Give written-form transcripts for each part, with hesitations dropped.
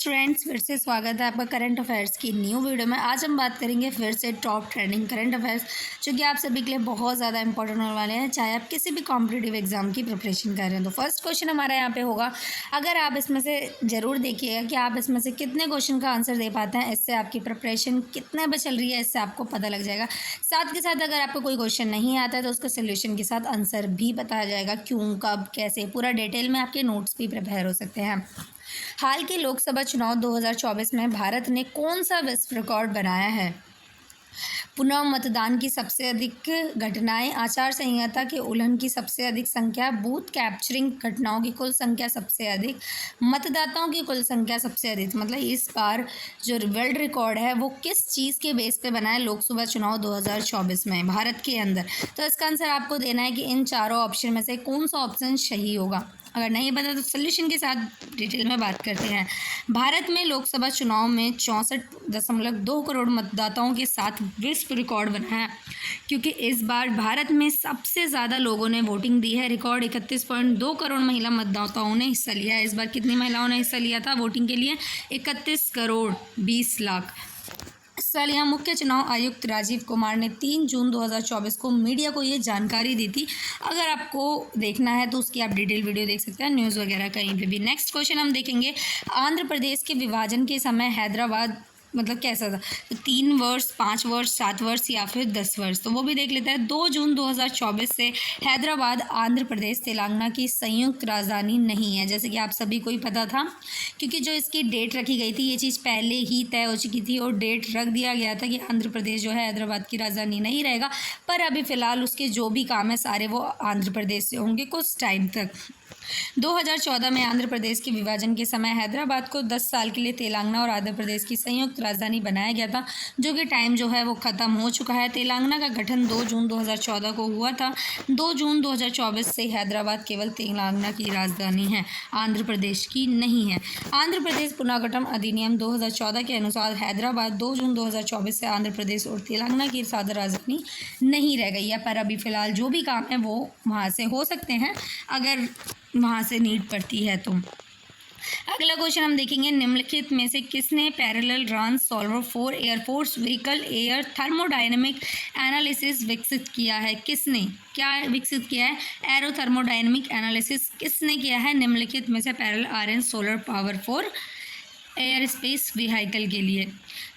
Friends, फिर से स्वागत है आपका करंट अफेयर्स की न्यू वीडियो में। आज हम बात करेंगे फिर से टॉप ट्रेंडिंग करंट अफेयर्स, जो कि आप सभी के लिए बहुत ज़्यादा इंपॉर्टेंट होने वाले हैं, चाहे आप किसी भी कॉम्पिटिटिव एग्जाम की प्रिपरेशन कर रहे हैं। तो फर्स्ट क्वेश्चन हमारा यहाँ पे होगा, अगर आप इसमें से ज़रूर देखिएगा कि आप इसमें से कितने क्वेश्चन का आंसर दे पाते हैं, इससे आपकी प्रिपरेशन कितने पे चल रही है, इससे आपको पता लग जाएगा। साथ के साथ अगर आपको कोई क्वेश्चन नहीं आता है तो उसका सोल्यूशन के साथ आंसर भी बताया जाएगा, क्यों, कब, कैसे, पूरा डिटेल में आपके नोट्स भी प्रिपेयर हो सकते हैं। हाल के लोकसभा चुनाव 2024 में भारत ने कौन सा विश्व रिकॉर्ड बनाया है? पुनः मतदान की सबसे अधिक घटनाएं, आचार संहिता के उल्लंघन की सबसे अधिक संख्या, बूथ कैप्चरिंग घटनाओं की कुल संख्या सबसे अधिक, मतदाताओं की कुल संख्या सबसे अधिक। मतलब इस बार जो वर्ल्ड रिकॉर्ड है वो किस चीज़ के बेस पे बना है लोकसभा चुनाव 2024 में भारत के अंदर? तो इसका आंसर आपको देना है कि इन चारों ऑप्शन में से कौन सा ऑप्शन सही होगा। अगर नहीं पता तो सोल्यूशन के साथ डिटेल में बात करते हैं। भारत में लोकसभा चुनाव में 64.2 करोड़ मतदाताओं के साथ विश्व रिकॉर्ड बना है, क्योंकि इस बार भारत में सबसे ज़्यादा लोगों ने वोटिंग दी है। रिकॉर्ड 31.2 करोड़ महिला मतदाताओं ने हिस्सा लिया है। इस बार कितनी महिलाओं ने हिस्सा लिया था वोटिंग के लिए? 31 करोड़ 20 लाख। इस साल यहाँ मुख्य चुनाव आयुक्त राजीव कुमार ने 3 जून 2024 को मीडिया को ये जानकारी दी थी। अगर आपको देखना है तो उसकी आप डिटेल वीडियो देख सकते हैं न्यूज़ वगैरह कहीं पे भी। नेक्स्ट क्वेश्चन हम देखेंगे, आंध्र प्रदेश के विभाजन के समय हैदराबाद मतलब कैसा था? तो 3 वर्ष, 5 वर्ष, 7 वर्ष या फिर 10 वर्ष? तो वो भी देख लेते हैं। 2 जून 2024 से हैदराबाद आंध्र प्रदेश तेलंगाना की संयुक्त राजधानी नहीं है, जैसे कि आप सभी को ही पता था, क्योंकि जो इसकी डेट रखी गई थी ये चीज़ पहले ही तय हो चुकी थी और डेट रख दिया गया था कि आंध्र प्रदेश जो है हैदराबाद की राजधानी नहीं रहेगा। पर अभी फ़िलहाल उसके जो भी काम है सारे वो आंध्र प्रदेश से होंगे कुछ टाइम तक। 2014 में आंध्र प्रदेश के विभाजन के समय हैदराबाद को 10 साल के लिए तेलंगाना और आंध्र प्रदेश की संयुक्त राजधानी बनाया गया था, जो कि टाइम जो है वो ख़त्म हो चुका है। तेलंगाना का गठन 2 जून 2014 को हुआ था। 2 जून 2024 से हैदराबाद केवल तेलंगाना की राजधानी है, आंध्र प्रदेश की नहीं है। आंध्र प्रदेश पुनर्गठन अधिनियम 2014 के अनुसार हैदराबाद 2 जून 2024 से आंध्र प्रदेश और तेलंगाना की साझा राजधानी नहीं रह गई है, पर अभी फ़िलहाल जो भी काम है वो वहाँ से हो सकते हैं अगर वहाँ से नीड पड़ती है तो। अगला क्वेश्चन हम देखेंगे, निम्नलिखित में से किसने parallel run solver for air force vehicle air thermodynamic analysis विकसित किया है? किसने क्या विकसित किया है? एरो थर्मोडायनेमिक एनालिसिस किसने किया है निम्नलिखित में से पैरेलल आर्यन solar power for air space vehicle के लिए?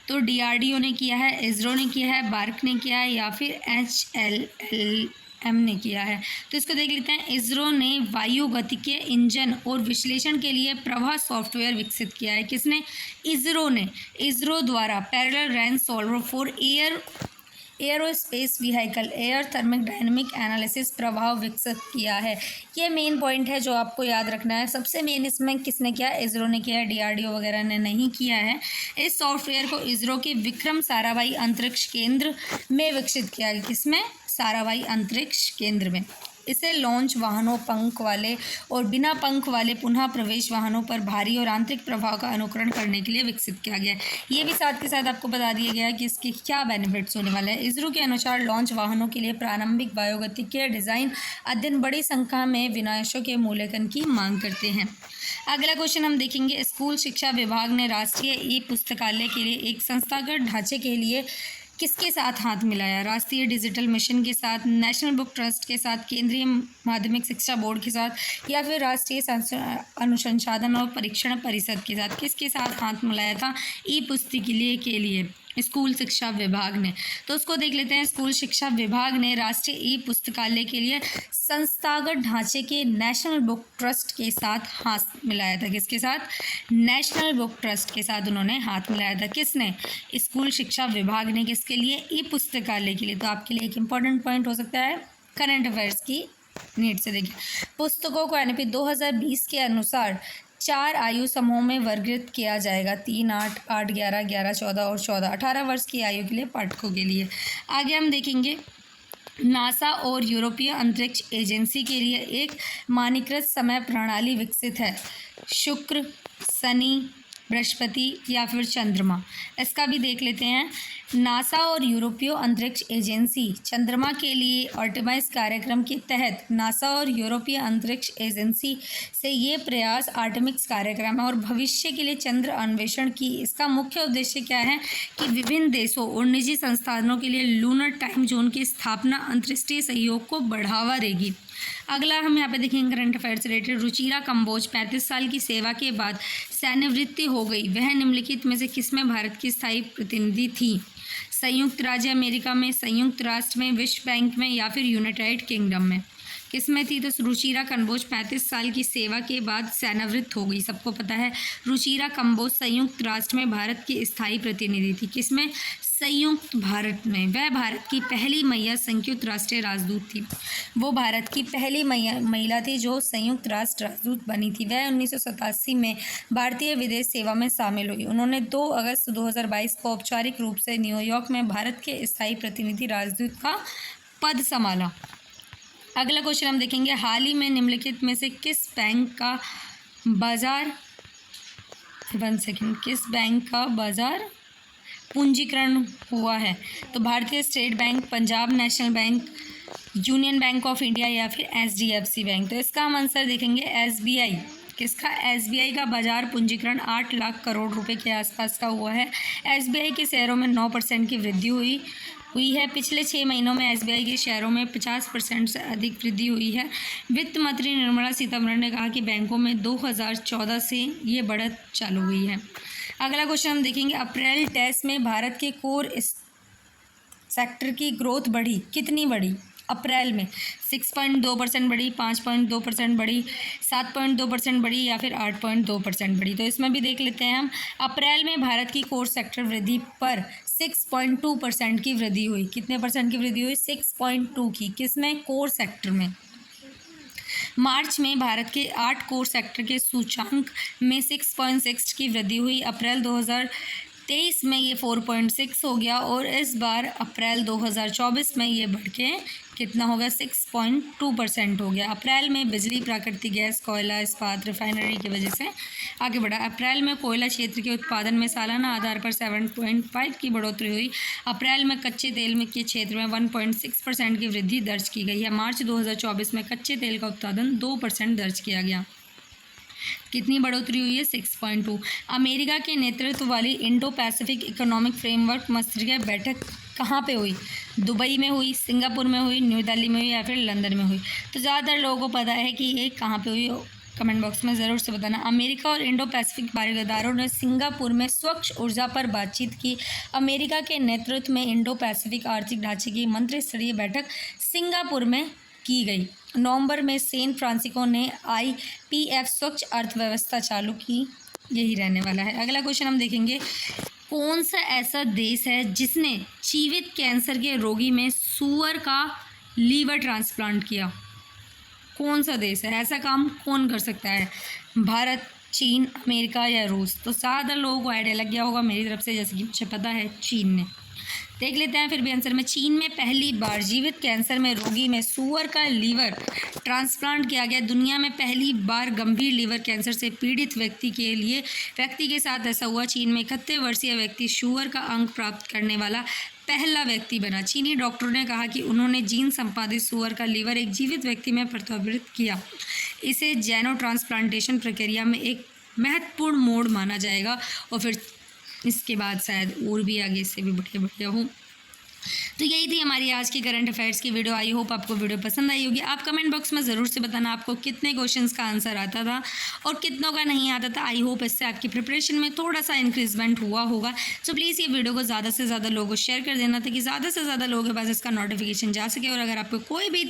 तो DRDO ने किया है, इसरो ने किया है, बार्क ने किया है या फिर HALM ने किया है? तो इसको देख लेते हैं। इसरो ने वायुगतिकीय इंजन और विश्लेषण के लिए प्रभा सॉफ्टवेयर विकसित किया है। किसने? इसरो ने। इसरो द्वारा parallel run solver for aerospace vehicle air thermodynamic analysis प्रभाव विकसित किया है। ये मेन पॉइंट है जो आपको याद रखना है। सबसे मेन इसमें किसने किया? इसरो ने किया है, DRDO वगैरह ने नहीं किया है। इस सॉफ्टवेयर को इसरो के विक्रम साराभाई अंतरिक्ष केंद्र में विकसित किया गया। किसमें? साराभाई अंतरिक्ष केंद्र में। इसे लॉन्च वाहनों, पंख वाले और बिना पंख वाले पुनः प्रवेश वाहनों पर भारी और आंतरिक प्रभाव का अनुकरण करने के लिए विकसित किया गया है। ये भी साथ के साथ आपको बता दिया गया है कि इसके क्या बेनिफिट्स होने वाले हैं। इसरो के अनुसार लॉन्च वाहनों के लिए प्रारंभिक वायुगतिकीय डिज़ाइन अध्ययन बड़ी संख्या में विनाशों के मूल्यांकन की मांग करते हैं। अगला क्वेश्चन हम देखेंगे, स्कूल शिक्षा विभाग ने राष्ट्रीय ई पुस्तकालय के लिए एक संस्थागत ढांचे के लिए किसके साथ हाथ मिलाया? राष्ट्रीय डिजिटल मिशन के साथ, नेशनल बुक ट्रस्ट के साथ, केंद्रीय माध्यमिक शिक्षा बोर्ड के साथ या फिर राष्ट्रीय अनुसंधान और परीक्षण परिषद के साथ? किसके साथ हाथ मिलाया था ई पुस्तकालय के लिए? स्कूल शिक्षा विभाग ने। तो उसको देख लेते हैं। स्कूल शिक्षा विभाग ने राष्ट्रीय ई पुस्तकालय के लिए संस्थागत ढांचे के नेशनल बुक ट्रस्ट के साथ हाथ मिलाया था। किसके साथ? नेशनल बुक ट्रस्ट के साथ उन्होंने हाथ मिलाया था। किसने? स्कूल शिक्षा विभाग ने। किसके लिए? ई पुस्तकालय के लिए। तो आपके लिए एक इम्पॉर्टेंट पॉइंट हो सकता है करंट अफेयर्स की नीड से। देखिए, पुस्तकों को NP 2020 के अनुसार 4 आयु समूहों में वर्गीकृत किया जाएगा। 3, 8, 8, 11, 11, 14 और 14, 18 वर्ष की आयु के लिए पाठकों के लिए। आगे हम देखेंगे, नासा और यूरोपीय अंतरिक्ष एजेंसी के लिए एक मानकीकृत समय प्रणाली विकसित है। शुक्र, शनि, बृहस्पति या फिर चंद्रमा? इसका भी देख लेते हैं। नासा और यूरोपीय अंतरिक्ष एजेंसी चंद्रमा के लिए आर्टेमिस कार्यक्रम के तहत नासा और यूरोपीय अंतरिक्ष एजेंसी से ये प्रयास आर्टेमिस कार्यक्रम है और भविष्य के लिए चंद्र अन्वेषण की इसका मुख्य उद्देश्य क्या है कि विभिन्न देशों और निजी संस्थानों के लिए लूनर टाइम जोन की स्थापना अंतर्राष्ट्रीय सहयोग को बढ़ावा देगी। अगला हम यहाँ पे देखेंगे करंट अफेयर से रिलेटेड। रुचिरा कंबोज 35 साल की सेवा के बाद सेवानिवृत्ति हो गई, वह निम्नलिखित में से किसमें भारत की स्थायी प्रतिनिधि थी? संयुक्त राज्य अमेरिका में, संयुक्त राष्ट्र में, विश्व बैंक में या फिर यूनाइटेड किंगडम में? किसमें थी? तो रुचिरा कंबोज 35 साल की सेवा के बाद सेवानिवृत्त हो गई। सबको पता है रुचिरा कंबोज संयुक्त राष्ट्र में भारत की स्थायी प्रतिनिधि थी। किसमें? संयुक्त भारत में। वह भारत की पहली महिला संयुक्त राष्ट्रीय राजदूत थी। वो भारत की पहली महिला थी जो संयुक्त राष्ट्र राजदूत बनी थी। वह 1987 में भारतीय विदेश सेवा में शामिल हुई। उन्होंने 2 अगस्त 2022 को औपचारिक रूप से न्यूयॉर्क में भारत के स्थायी प्रतिनिधि राजदूत का पद संभाला। अगला क्वेश्चन हम देखेंगे। हाल ही में निम्नलिखित में से किस बैंक का बाजार पूंजीकरण हुआ है? तो भारतीय state bank, Punjab national bank, union bank of India या फिर HDFC बैंक? तो इसका हम आंसर देखेंगे SBI। किसका? SBI का बाजार पूंजीकरण 8 लाख करोड़ रुपए के आसपास का हुआ है। SBI के शेयरों में 9% की वृद्धि हुई है। पिछले 6 महीनों में SBI के शेयरों में 50% से अधिक वृद्धि हुई है। वित्त मंत्री निर्मला सीतारमण ने कहा कि बैंकों में 2014 से ये बढ़त चालू हुई है। अगला क्वेश्चन हम देखेंगे। अप्रैल टेस्ट में भारत के कोर सेक्टर की ग्रोथ बढ़ी, कितनी बढ़ी? अप्रैल में 6.2% बढ़ी, 5.2% बढ़ी, 7.2% बढ़ी या फिर 8.2% बढ़ी? तो इसमें भी देख लेते हैं हम। अप्रैल में भारत की कोर सेक्टर वृद्धि पर 6.2% की वृद्धि हुई। कितने परसेंट की वृद्धि हुई? 6.2 की। किसमें? कोर सेक्टर में। मार्च में भारत के 8 कोर सेक्टर के सूचांक में 6.6 की वृद्धि हुई। अप्रैल 2023 में ये 4.6 हो गया और इस बार अप्रैल 2024 में ये बढ़ के कितना हो गया? 6.2% हो गया। अप्रैल में बिजली, प्राकृतिक गैस, कोयला, इस्पात, रिफाइनरी की वजह से आगे बढ़ा। अप्रैल में कोयला क्षेत्र के उत्पादन में सालाना आधार पर 7.5 की बढ़ोतरी हुई। अप्रैल में कच्चे तेल में के क्षेत्र में 1.6% की वृद्धि दर्ज की गई है। मार्च 2024 में कच्चे तेल का उत्पादन 2% दर्ज किया गया। कितनी बढ़ोतरी हुई है? 6.2। अमेरिका के नेतृत्व वाली इंडो पैसिफिक इकोनॉमिक फ्रेमवर्क मंत्रियों की बैठक कहाँ पे हुई? दुबई में हुई, सिंगापुर में हुई, न्यू दिल्ली में हुई या फिर लंदन में हुई? तो ज़्यादातर लोगों को पता है कि ये कहाँ पे हुई। कमेंट बॉक्स में ज़रूर से बताना। अमेरिका और इंडो पैसिफिक भागीदारों ने सिंगापुर में स्वच्छ ऊर्जा पर बातचीत की। अमेरिका के नेतृत्व में इंडो पैसिफिक आर्थिक ढांचे की मंत्रिस्तरीय बैठक सिंगापुर में की गई। नवंबर में सैन फ्रांसिस्को ने IPF स्वच्छ अर्थव्यवस्था चालू की। यही रहने वाला है। अगला क्वेश्चन हम देखेंगे। कौन सा ऐसा देश है जिसने जीवित कैंसर के रोगी में सूअर का लीवर ट्रांसप्लांट किया? कौन सा देश है? ऐसा काम कौन कर सकता है? भारत, चीन, अमेरिका या रूस? तो ज़्यादा लोगों को आइडिया लग गया होगा मेरी तरफ से, जैसे कि मुझे पता है चीन ने। देख लेते हैं फिर भी आंसर में। चीन में पहली बार जीवित कैंसर में रोगी में सूअर का लीवर ट्रांसप्लांट किया गया। दुनिया में पहली बार गंभीर लीवर कैंसर से पीड़ित व्यक्ति के साथ ऐसा हुआ। चीन में 71 वर्षीय व्यक्ति सूअर का अंग प्राप्त करने वाला पहला व्यक्ति बना। चीनी डॉक्टरों ने कहा कि उन्होंने जीन संपादित सूअर का लीवर एक जीवित व्यक्ति में प्रतिवर्तित किया। इसे जेनो ट्रांसप्लांटेशन प्रक्रिया में एक महत्वपूर्ण मोड़ माना जाएगा और फिर इसके बाद शायद और भी आगे इससे भी बढ़िया हो। तो यही थी हमारी आज की करंट अफेयर्स की वीडियो। आई होप आपको वीडियो पसंद आई होगी। आप कमेंट बॉक्स में ज़रूर से बताना आपको कितने क्वेश्चंस का आंसर आता था और कितनों का नहीं आता था। आई होप इससे आपकी प्रिपरेशन में थोड़ा सा इंक्रीजमेंट हुआ होगा। सो प्लीज़ ये वीडियो को ज़्यादा से ज़्यादा लोगों को शेयर कर देना ताकि ज़्यादा से ज़्यादा लोगों के पास इसका नोटिफिकेशन जा सके। और अगर आपको कोई भी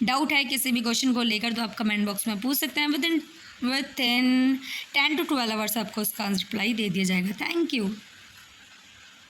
डाउट है किसी भी क्वेश्चन को लेकर तो आप कमेंट बॉक्स में पूछ सकते हैं। विद इन 10 to 12 आवर्स आपको उसका रिप्लाई दे दिया जाएगा। Thank you.